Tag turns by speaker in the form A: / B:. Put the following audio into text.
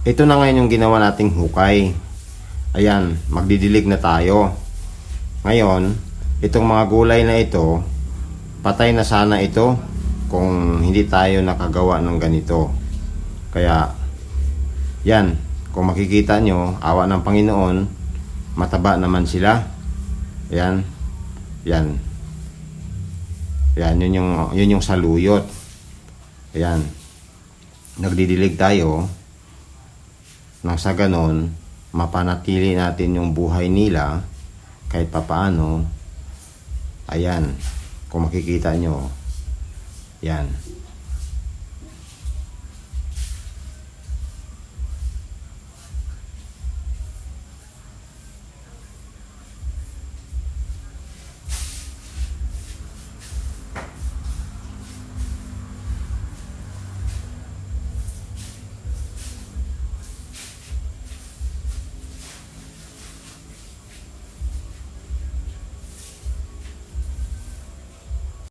A: Ito na ngayon yung ginawa nating hukay. Ayan, magdidilig na tayo. Ngayon, itong mga gulay na ito, patay na sana ito kung hindi tayo nakagawa ng ganito. Kaya, yan, kung makikita nyo, awa ng Panginoon, mataba naman sila. Ayan, yan. Yan, yun yung saluyot. Ayan, nagdidilig tayo nang sa ganon, mapanatili natin yung buhay nila kahit papaano. Ayan, kung makikita nyo, yan.